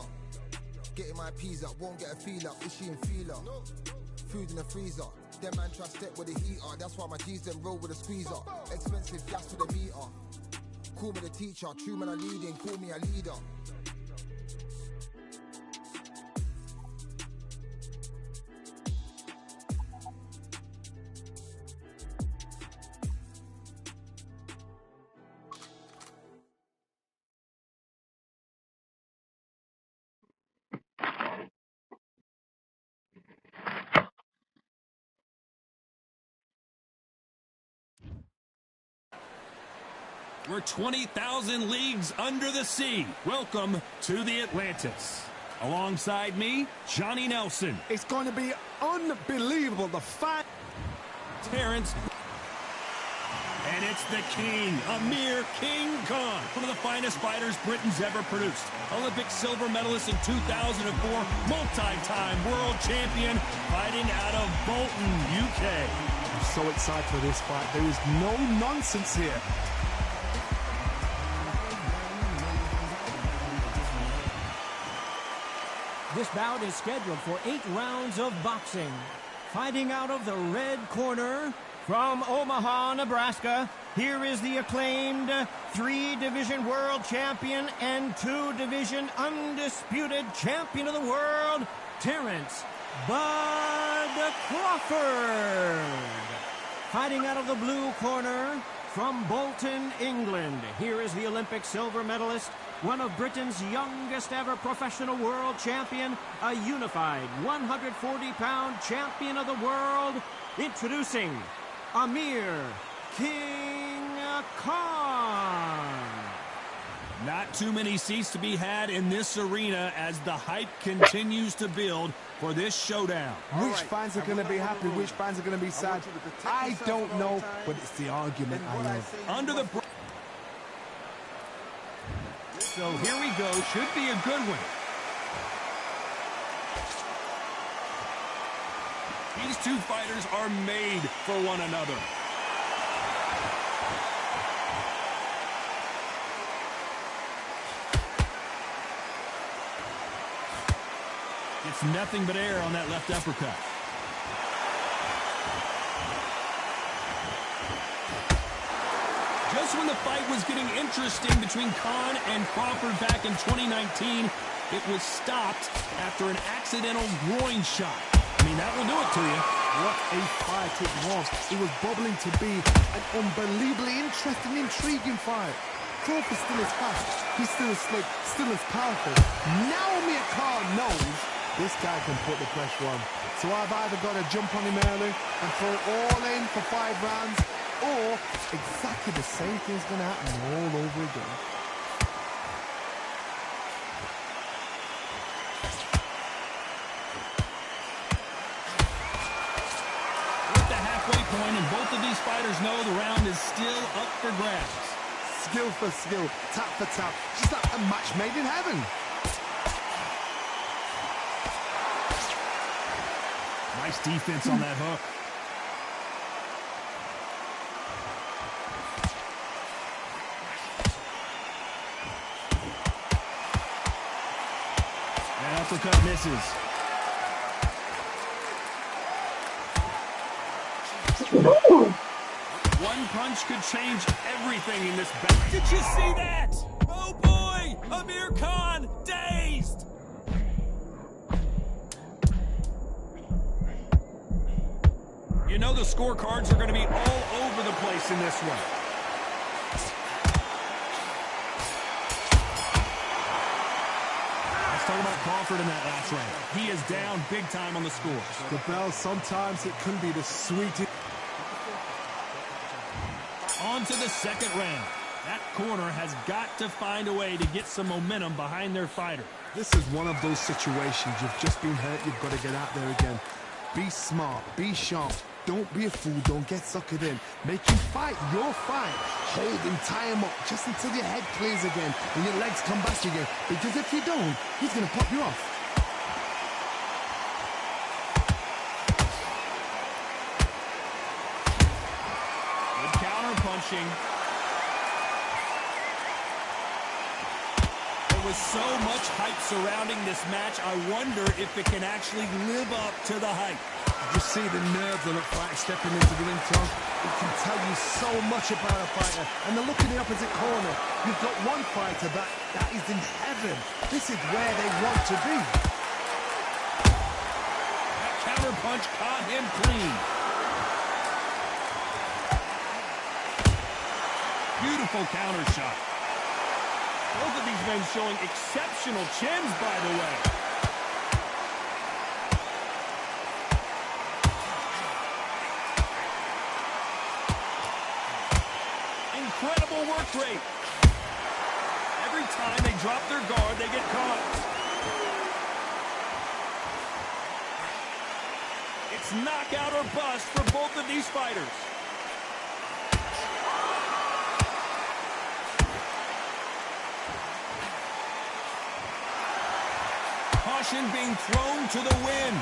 Speaker 8: Getting my peas up, won't get a feel up. Is she in feeler? Food in the freezer. Them man try step with the heater. That's why my G's them roll with a squeezer. Expensive gas for the meter. Call me the teacher. True man I leading, call me a leader.
Speaker 2: We're 20,000 leagues under the sea. Welcome to the Atlantis. Alongside me, Johnny Nelson.
Speaker 3: It's going to be unbelievable. The fact.
Speaker 2: Terrence. And it's the king, Amir King Khan. One of the finest fighters Britain's ever produced. Olympic silver medalist in 2004. Multi-time world champion fighting out of Bolton, UK.
Speaker 3: I'm so excited for this fight. There is no nonsense here.
Speaker 1: This bout is scheduled for 8 rounds of boxing. Fighting out of the red corner, from Omaha, Nebraska, here is the acclaimed 3-division world champion and 2-division undisputed champion of the world, Terrence Bud Crawford. Fighting out of the blue corner, from Bolton, England, here is the Olympic silver medalist, one of Britain's youngest ever professional world champion, a unified 140-pound champion of the world, introducing Amir King Khan.
Speaker 2: Not too many seats to be had in this arena as the hype continues to build for this showdown.
Speaker 3: Which fans are going to be happy, which fans are going to be sad, I don't know, but it's the argument I love.
Speaker 2: Under the... So here we go. Should be a good one. These two fighters are made for one another. It's nothing but air on that left uppercut. Just when the fight was getting interesting between Khan and Crawford back in 2019, it was stopped after an accidental groin shot. I mean, that will do it to you.
Speaker 3: What a fight it was. It was bubbling to be an unbelievably interesting, intriguing fight. Crawford still is fast. He's still as slick, still as powerful. Now Amir Khan knows This guy can put the pressure on. So I've either got to jump on him early and throw it all in for 5 rounds, or exactly the same thing's going to happen all over again.
Speaker 2: We're at the halfway point, and both of these fighters know the round is still up for grabs.
Speaker 3: Skill for skill, tap for tap, just like a match made in heaven.
Speaker 2: Nice defense on that hook. That uppercut misses. One punch could change everything in this battle. Did you see that? Oh boy! Amir Khan dazed! You know the scorecards are going to be all over the place in this one. Let's talk about Crawford in that last round. He is down big time on the scores.
Speaker 3: The bell, sometimes it can be the sweetest.
Speaker 2: On to the second round. That corner has got to find a way to get some momentum behind their fighter.
Speaker 3: This is one of those situations. You've just been hurt. You've got to get out there again. Be smart. Be sharp. Don't be a fool. Don't get suckered in. Make him fight your fight. Hold him, tie him up, just until your head clears again and your legs come back again. Because if you don't, he's going to pop you off.
Speaker 2: Good counter punching. There was so much hype surrounding this match. I wonder if it can actually live up to the hype.
Speaker 3: You see the nerves on a fight stepping into the ring, Tom. It can tell you so much about a fighter. And then look in the opposite corner. You've got one fighter that is in heaven. This is where they want to be.
Speaker 2: That counter punch caught him clean. Beautiful counter shot. Both of these men showing exceptional chins, by the way. Incredible work rate. Every time they drop their guard, they get caught. It's knockout or bust for both of these fighters. Caution being thrown to the wind.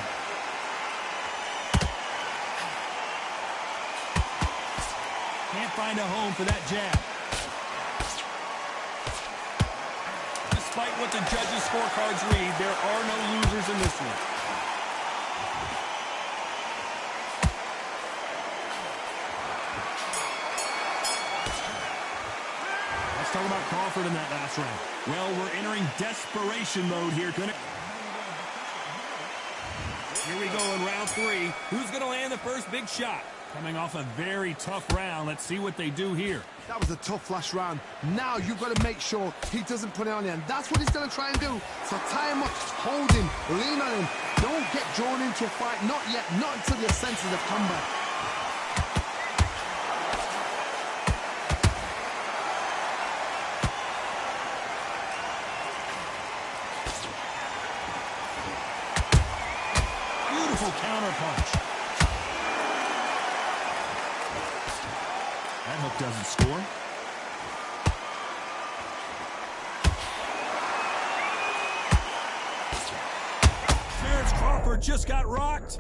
Speaker 2: Can't find a home for that jab. Despite what the judges' scorecards read, there are no losers in this one. Let's talk about Crawford in that last round. Well, we're entering desperation mode here. Here we go in round 3. Who's going to land the first big shot? Coming off a very tough round. Let's see what they do here.
Speaker 3: That was a tough last round. Now you've got to make sure he doesn't put it on you. And that's what he's going to try and do. So tie him up, hold him, lean on him. Don't get drawn into a fight. Not yet. Not until your senses have come back.
Speaker 2: Beautiful counter punch. That hook doesn't score. Terence Crawford just got rocked.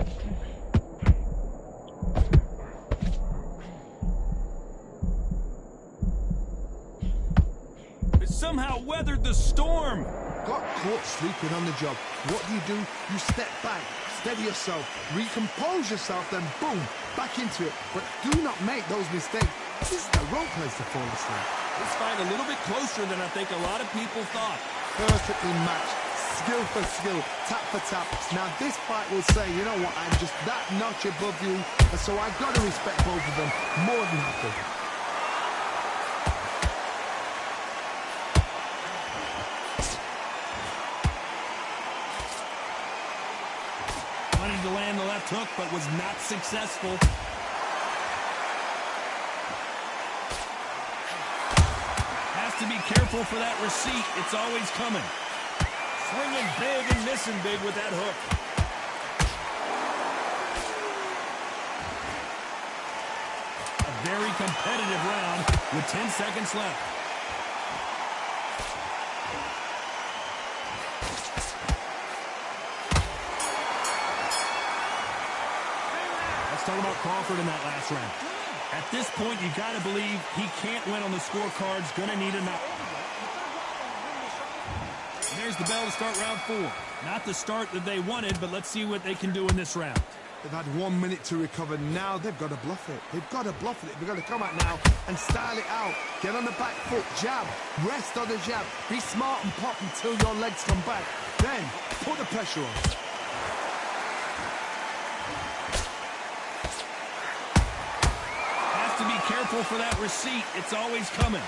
Speaker 2: It somehow weathered the storm.
Speaker 3: Got caught sleeping on the job. What do? You step back, steady yourself, recompose yourself, then boom, back into it. But do not make those mistakes. This is the wrong place to fall asleep.
Speaker 2: This fight a little bit closer than I think a lot of people thought.
Speaker 3: Perfectly matched, skill for skill, tap for tap. Now this fight will say, you know what, I'm just that notch above you, and so I've got to respect both of them more than happy.
Speaker 2: to land the left hook, but was not successful. Has to be careful for that receipt. It's always coming. Swinging big and missing big with that hook. A very competitive round with 10 seconds left. Let's talk about Crawford in that last round. At this point, you got to believe he can't win on the scorecards. Going to need a knock. There's the bell to start round 4. Not the start that they wanted, but let's see what they can do in this round.
Speaker 3: They've had 1 minute to recover. Now they've got to bluff it. They've got to bluff it. They've got to come out now and style it out. Get on the back foot, jab, rest on the jab. Be smart and pop until your legs come back. Then put the pressure on.
Speaker 2: Has to be careful for that receipt. It's always coming.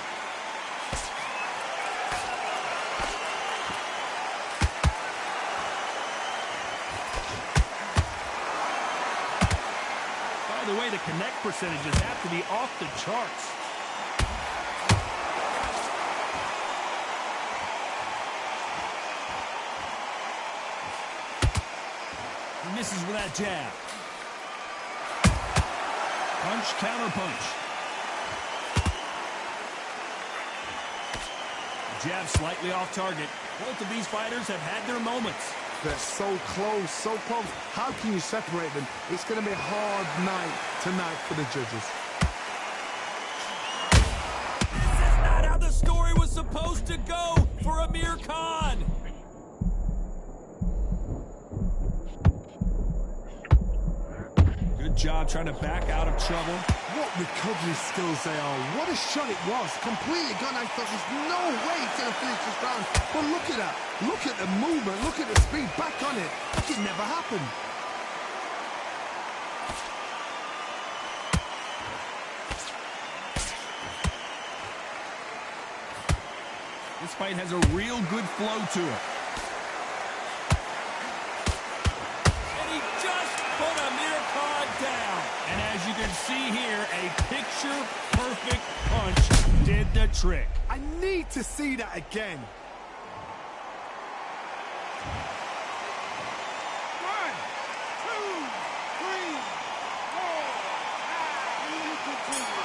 Speaker 2: By the way, the connect percentages have to be off the charts. He misses with that jab. Punch, counter punch. Jab slightly off target. Both of these fighters have had their moments.
Speaker 3: They're so close, so close. How can you separate them? It's going to be a hard night tonight for the judges.
Speaker 2: This is not how the story was supposed to go for Amir Khan. Good job trying to back out of trouble.
Speaker 3: What recovery skills they are. What a shot it was. Completely gone. I thought there's no way it's going to finish this round. But look at that. Look at the movement. Look at the speed. Back on it. Like it never happened.
Speaker 2: This fight has a real good flow to it. And he just put Amir Khan down. And as you can see here, a picture-perfect punch did the trick.
Speaker 3: I need to see that again.
Speaker 6: 1, 2, 3, 4, 5, and continue.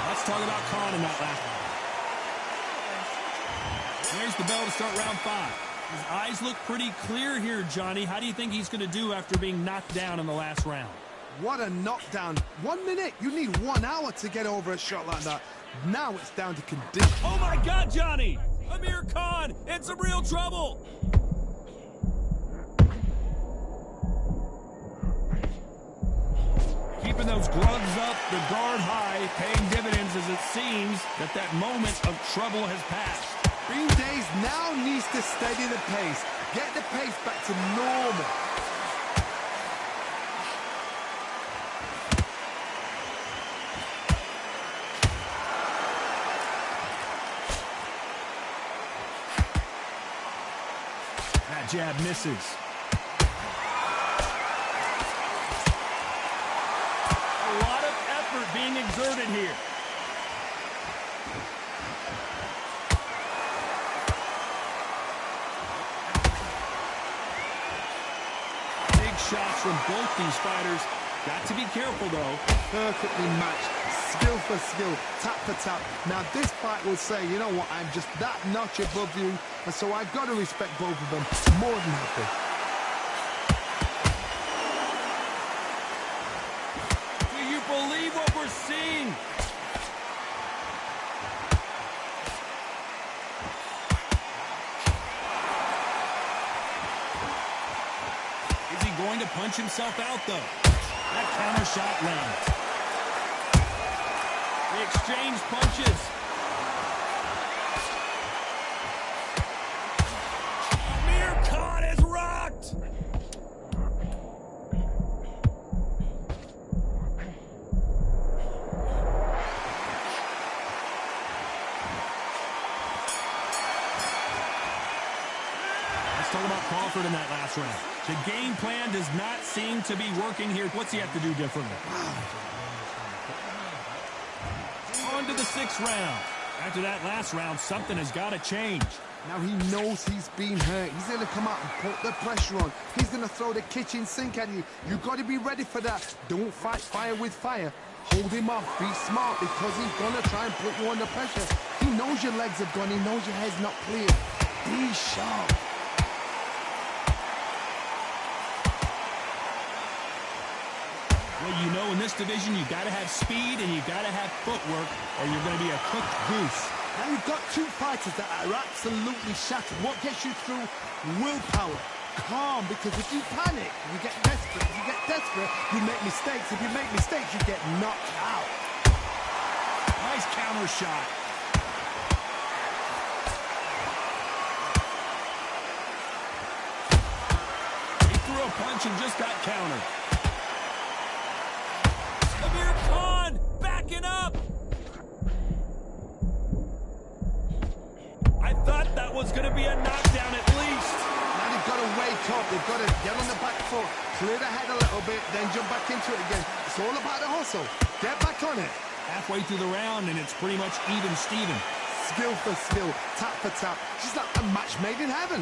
Speaker 2: Let's talk about Khan in that last one. There's the bell to start round 5. His eyes look pretty clear here, Johnny. How do you think he's going to do after being knocked down in the last round?
Speaker 3: What a knockdown. 1 minute. You need 1 hour to get over a shot like that. Now it's down to condition.
Speaker 2: Oh, my God, Johnny! Amir Khan in some real trouble! Keeping those gloves up, the guard high, paying dividends as it seems that moment of trouble has passed.
Speaker 3: Green Days now needs to steady the pace. Get the pace back to normal.
Speaker 2: That jab misses. A lot of effort being exerted here. Shots from both these fighters. Got to be careful, though.
Speaker 3: Perfectly matched. Skill for skill. Tap for tap. Now, this fight will say, you know what, I'm just that notch above you, and so I've got to respect both of them. More than happy.
Speaker 2: Do you believe what we're seeing? Going to punch himself out, though. That counter shot lands. They exchange punches. Amir Khan is rocked. Crawford in that last round. The game plan does not seem to be working here. What's he have to do differently? On to the 6th round. After that last round, something has got to change.
Speaker 3: Now he knows he's been hurt. He's going to come out and put the pressure on. He's going to throw the kitchen sink at you. You've got to be ready for that. Don't fight fire with fire. Hold him off. Be smart because he's going to try and put you under pressure. He knows your legs have gone. He knows your head's not clear. Be sharp.
Speaker 2: Well, you know, in this division, you got to have speed and you got to have footwork or you're going to be a cooked goose.
Speaker 3: Now you've got two fighters that are absolutely shattered. What gets you through? Willpower. Calm, because if you panic, you get desperate. If you get desperate, you make mistakes. If you make mistakes, you get knocked out.
Speaker 2: Nice counter shot. He threw a punch and just got countered. Amir Khan backing up. I thought that was going to be a knockdown at least.
Speaker 3: Now they've got to wake up. They've got to get on the back foot, clear the head a little bit, then jump back into it again. It's all about the hustle. Get back on it.
Speaker 2: Halfway through the round, and it's pretty much even Steven.
Speaker 3: Skill for skill, tap for tap. She's like a match made in heaven.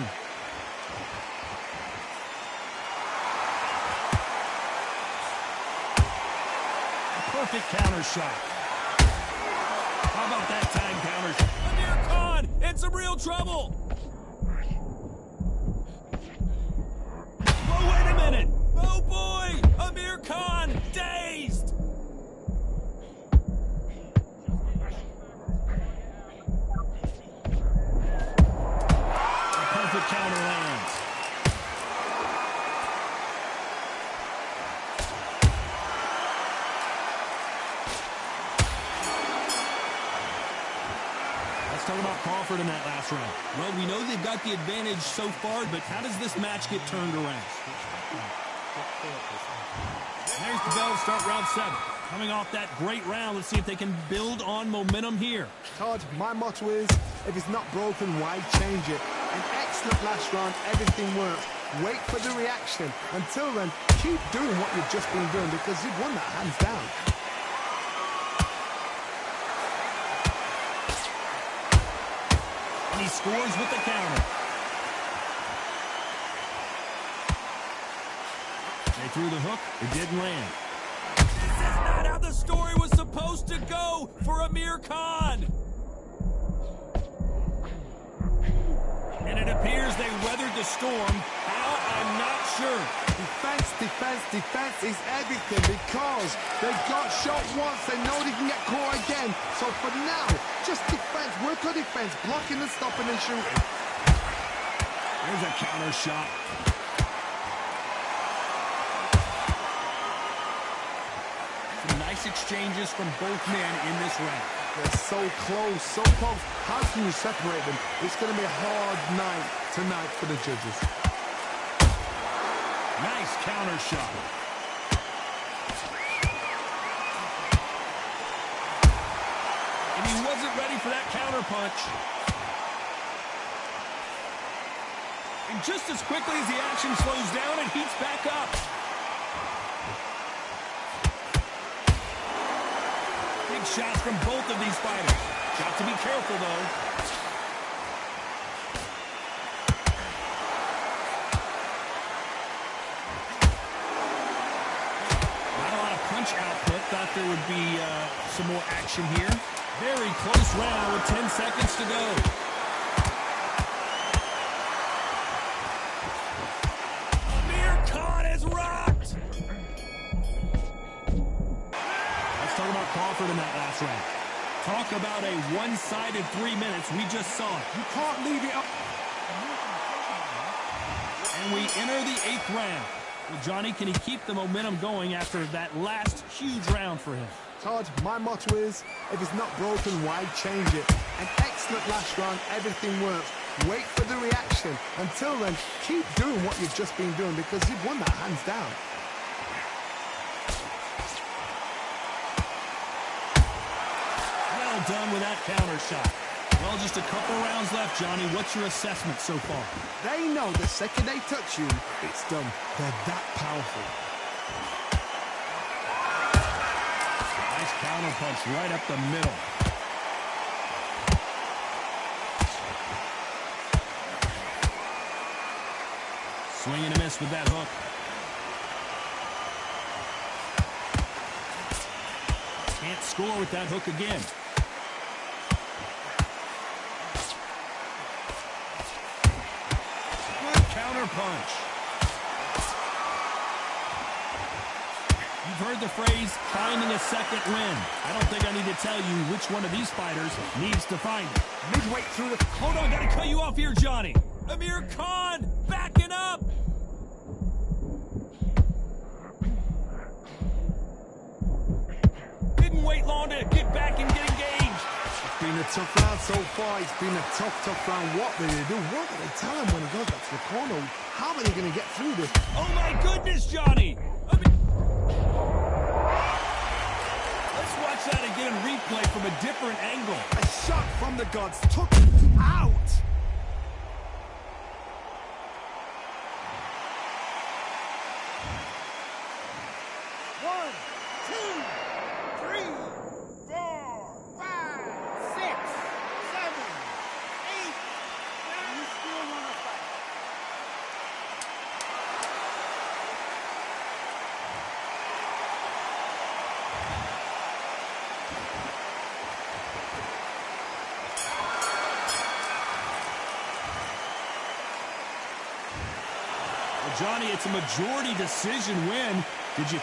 Speaker 2: Perfect counter shot. How about that time counter shot? Amir Khan in some real trouble. Oh, wait a minute. Oh, boy. Amir Khan dazed. A perfect counter lands. Let's talk about Crawford in that last round. Well, we know they've got the advantage so far, but how does this match get turned around? There's the bell to start round 7. Coming off that great round, let's see if they can build on momentum here.
Speaker 3: Todd, my motto is, if it's not broken, why change it? An excellent last round, everything works. Wait for the reaction. Until then, keep doing what you've just been doing because you've won that hands down.
Speaker 2: And he scores with the counter. They threw the hook. It didn't land. This is not how the story was supposed to go for Amir Khan. And it appears they weathered the storm. How? I'm not sure.
Speaker 3: Defense, defense, defense is everything because they got shot once. They know they can get caught again. So for now, just defense. Work on defense. Blocking and stopping and shooting.
Speaker 2: There's a counter shot. Some nice exchanges from both men in this round.
Speaker 3: They're so close, so close. How can you separate them? It's going to be a hard night tonight for the judges.
Speaker 2: Nice counter shot. And he wasn't ready for that counter punch. And just as quickly as the action slows down, it heats back up. Big shots from both of these fighters. Got to be careful, though. Output. Thought there would be some more action here. Very close round with 10 seconds to go. Amir Khan is rocked. Let's talk about Crawford in that last round. Talk about a one-sided 3 minutes. We just saw it.
Speaker 3: You can't leave it up.
Speaker 2: And we enter the 8th round. Well, Johnny, can he keep the momentum going after that last huge round for him?
Speaker 3: Todd, my motto is, if it's not broken, why change it? An excellent last round, everything works. Wait for the reaction. Until then, keep doing what you've just been doing because you've won that hands down.
Speaker 2: Well done with that counter shot. Well, just a couple rounds left, Johnny. What's your assessment so far?
Speaker 3: They know the second they touch you, it's done. They're that powerful.
Speaker 2: Nice counter punch right up the middle. Swing and a miss with that hook. Can't score with that hook again. Good counter punch. You've heard the phrase, finding a second win. I don't think I need to tell you which one of these fighters needs to find it.
Speaker 3: Midway through the...
Speaker 2: Hold on, gotta cut you off here, Johnny. Amir Khan, backing up. Didn't wait long to get back and get engaged.
Speaker 3: It's been a tough round so far. It's been a tough round. What will they do? What will they tell him when he goes back to the corner? How are they going to get through this?
Speaker 2: Oh, my goodness, Johnny. Let's watch that again, replay from a different angle.
Speaker 3: A shot from the gods took him out.
Speaker 2: Johnny, it's a majority decision win. Did you